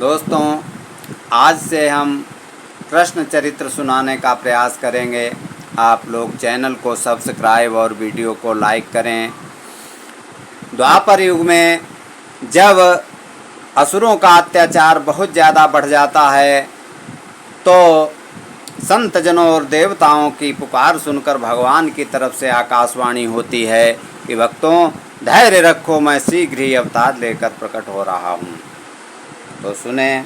दोस्तों, आज से हम कृष्ण चरित्र सुनाने का प्रयास करेंगे। आप लोग चैनल को सब्सक्राइब और वीडियो को लाइक करें। द्वापर युग में जब असुरों का अत्याचार बहुत ज़्यादा बढ़ जाता है तो संत जनों और देवताओं की पुकार सुनकर भगवान की तरफ से आकाशवाणी होती है कि भक्तों, धैर्य रखो, मैं शीघ्र ही अवतार लेकर प्रकट हो रहा हूँ। तो सुने।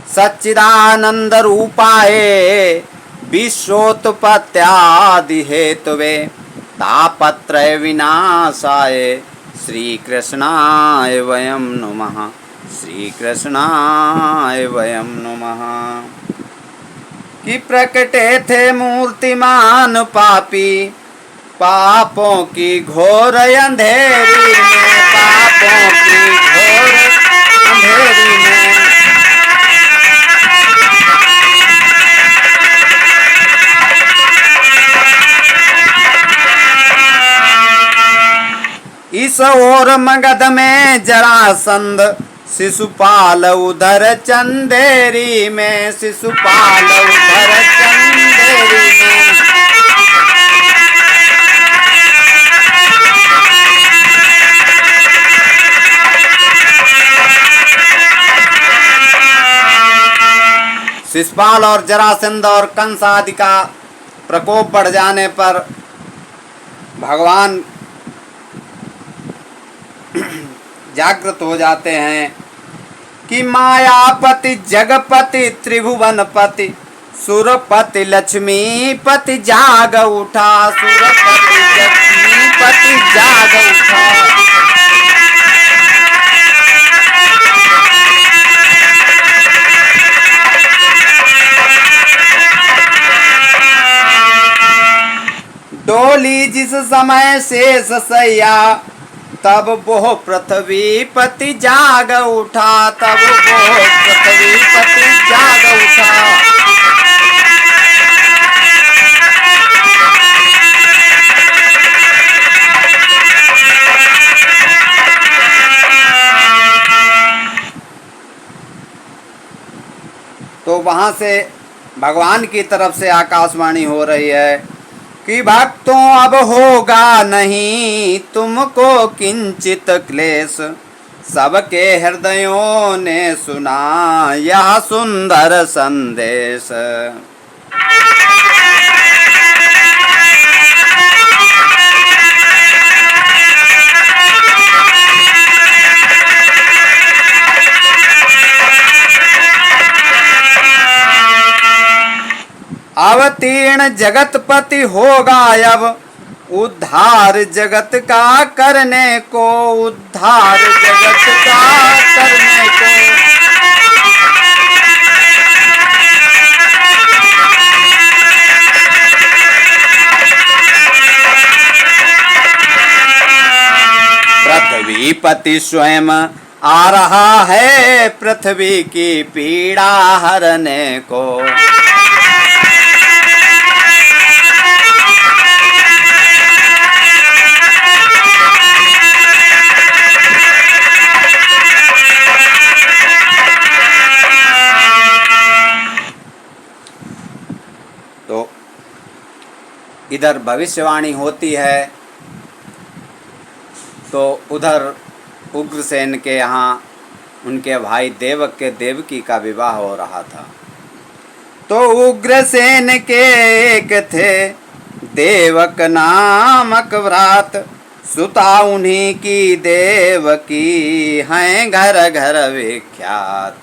सच्चिदानंद रूपाय विश्वोत्पत्त्यादि हेतुवे तापत्रय विनाशाय श्री कृष्णाय वयं नुमः। श्री कृष्णाय वयं नुमः। कि प्रकटे थे मूर्तिमान पापी पापों की घोर अंधेरी में, पापों की घोर अंधेरी में। इस ओर मगध में जरासंध शिशुपाल उधर चंदेरी में, शिशुपाल उधर चंदेरी में। शिशुपाल और जरासंध और कंस आदि का प्रकोप बढ़ जाने पर भगवान जागृत हो जाते हैं कि मायापति जगपति त्रिभुवनपति सुरपति लक्ष्मीपति जाग उठा, सुरपति लक्ष्मीपति जाग उठा। डोली जिस समय शेष सैया तब वो पृथ्वीपति जाग उठा, तब वो पृथ्वीपति जाग उठा। तो वहां से भगवान की तरफ से आकाशवाणी हो रही है कि भक्तों, अब होगा नहीं तुमको किंचित क्लेश। सबके हृदयों ने सुना यह सुंदर संदेश। अवतीर्ण जगतपति होगा अब उद्धार जगत का करने को, उद्धार जगत का करने को। पृथ्वीपति स्वयं आ रहा है पृथ्वी की पीड़ा हरने को। तो इधर भविष्यवाणी होती है तो उधर उग्रसेन के यहाँ उनके भाई देवक के देवकी का विवाह हो रहा था। तो उग्रसेन के एक थे देवक नामक भ्रात, सुता उन्हीं की देवकी हैं घर घर विख्यात।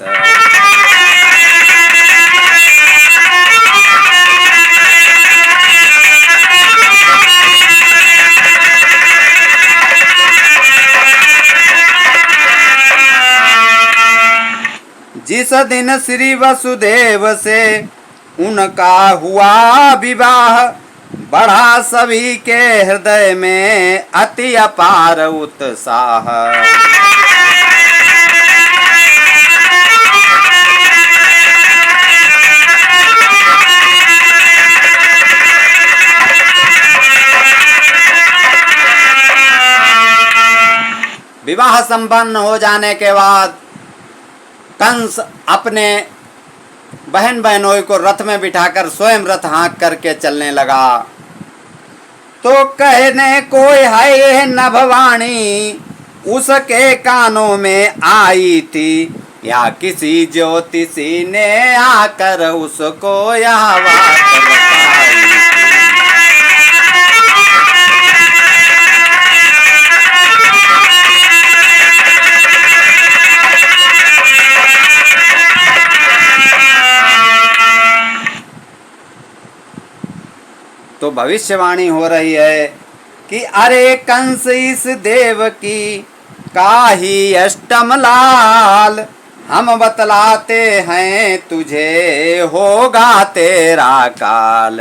जिस दिन श्री वसुदेव से उनका हुआ विवाह, बढ़ा सभी के हृदय में अति अपार उत्साह। विवाह संपन्न हो जाने के बाद कंस अपने बहन बहनोई को रथ में बिठाकर स्वयं रथ हाँक करके चलने लगा। तो कहने कोई है नभवाणी उसके कानों में आई थी, या किसी ज्योतिषी ने आकर उसको यह बात बताई। तो भविष्यवाणी हो रही है कि अरे कंस इस देव की काही अष्टम लाल, हम बतलाते हैं तुझे होगा तेरा काल।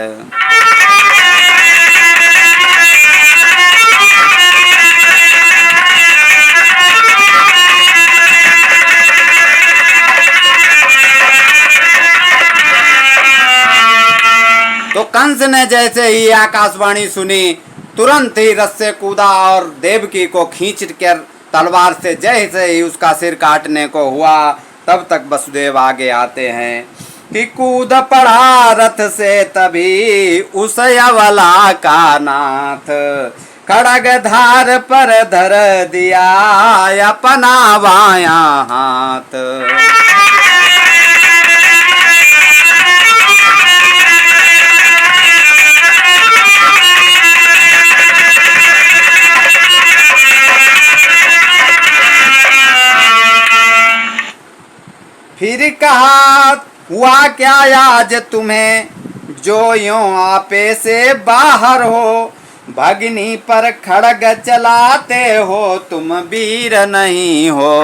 तो कंस ने जैसे ही आकाशवाणी सुनी तुरंत ही रथ से कूदा और देवकी को खींच कर तलवार से जैसे ही उसका सिर काटने को हुआ, तब तक वसुदेव आगे आते हैं कि कूद पड़ा रथ से तभी उस यवला का नाथ, खड़ग धार पर धर दिया अपना बाया हाथ। फिर कहा हुआ क्या आज तुम्हें जो यूं आपे से बाहर हो, भगनी पर खड़ग चलाते हो तुम वीर नहीं हो।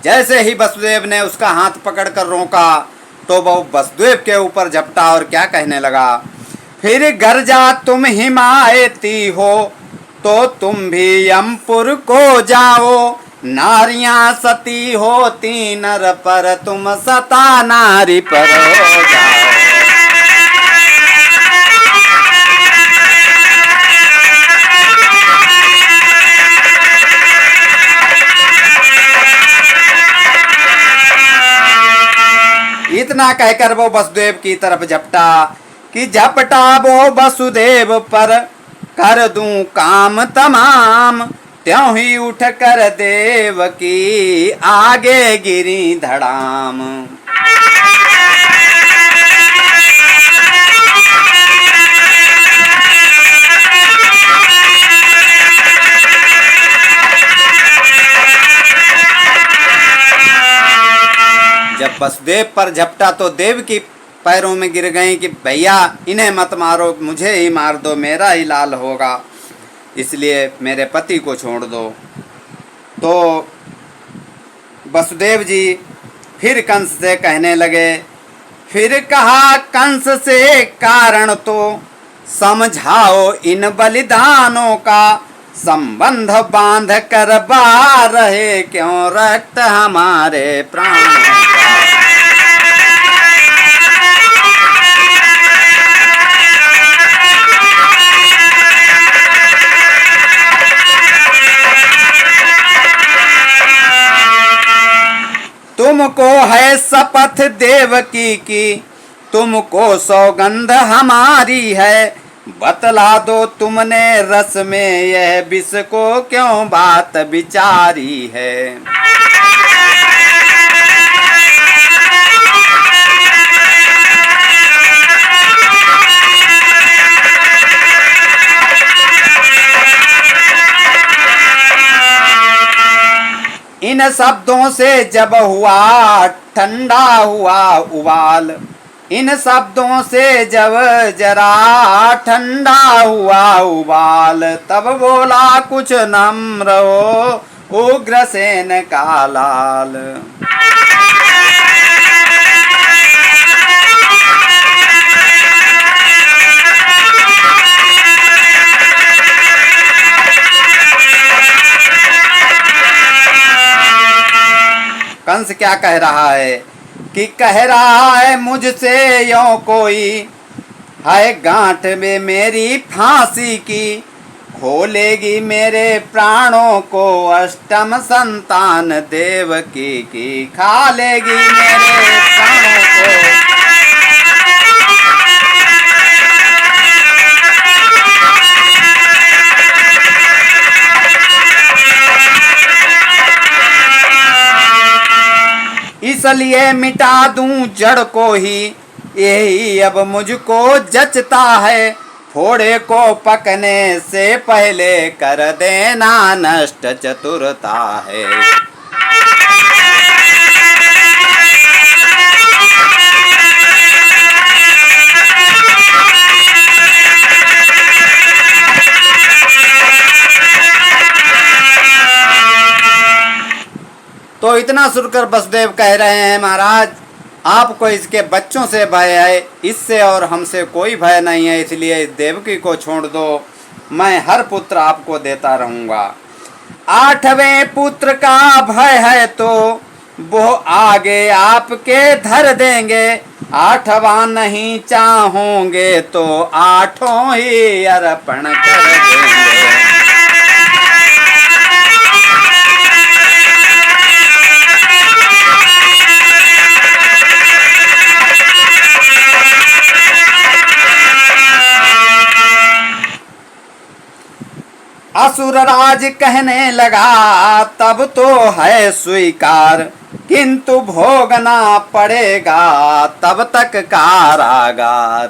जैसे ही वसुदेव ने उसका हाथ पकड़कर रोका तो वो वसुदेव के ऊपर झपटा और क्या कहने लगा, फिर गर्जा तुम हिमायती हो तो तुम भी यमपुर को जाओ, नारियां सती होती नर पर तुम सता नारी पर हो जाओ। इतना कहकर वो वसुदेव की तरफ झपटा कि झपटा वो वसुदेव पर कर दूं काम तमाम, त्यों ही उठ कर देव की आगे गिरी धड़ाम। जब वसुदेव पर झपटा तो देव की पैरों में गिर गई कि भैया इन्हें मत मारो, मुझे ही मार दो, मेरा ही लाल होगा, इसलिए मेरे पति को छोड़ दो। तो वसुदेव जी फिर कंस से कहने लगे, फिर कहा कंस से कारण तो समझाओ इन बलिदानों का, संबंध बांध कर बहा रहे क्यों रक्त हमारे प्राणों का। तुमको है शपथ देवकी की, तुमको सौगंध हमारी है, बतला दो तुमने रस में यह विष को क्यों बात विचारी है। इन शब्दों से जब हुआ ठंडा हुआ उबाल, इन शब्दों से जब जरा ठंडा हुआ उबाल, तब बोला कुछ नम्र हो उग्रसेन का लाल। कंस क्या कह रहा है कि कह रहा है मुझसे यों कोई है गांठ में मेरी फांसी की, खोलेगी मेरे प्राणों को अष्टम संतान देवकी की, खा लेगी मेरे प्राणों को। इसलिए मिटा दूं जड़ को ही, यही अब मुझको जचता है, फोड़े को पकने से पहले कर देना नष्ट चतुरता है। तो इतना सुनकर वसुदेव कह रहे हैं महाराज आपको इसके बच्चों से भय है, इससे और हमसे कोई भय नहीं है, इसलिए इस देवकी को छोड़ दो, मैं हर पुत्र आपको देता रहूँगा। 8वें पुत्र का भय है तो वो आगे आपके धर देंगे, 8वां नहीं चाहोगे तो 8 ही अर्पण कर देंगे। असुर राज कहने लगा तब तो है स्वीकार, किंतु भोगना पड़ेगा तब तक कारागार।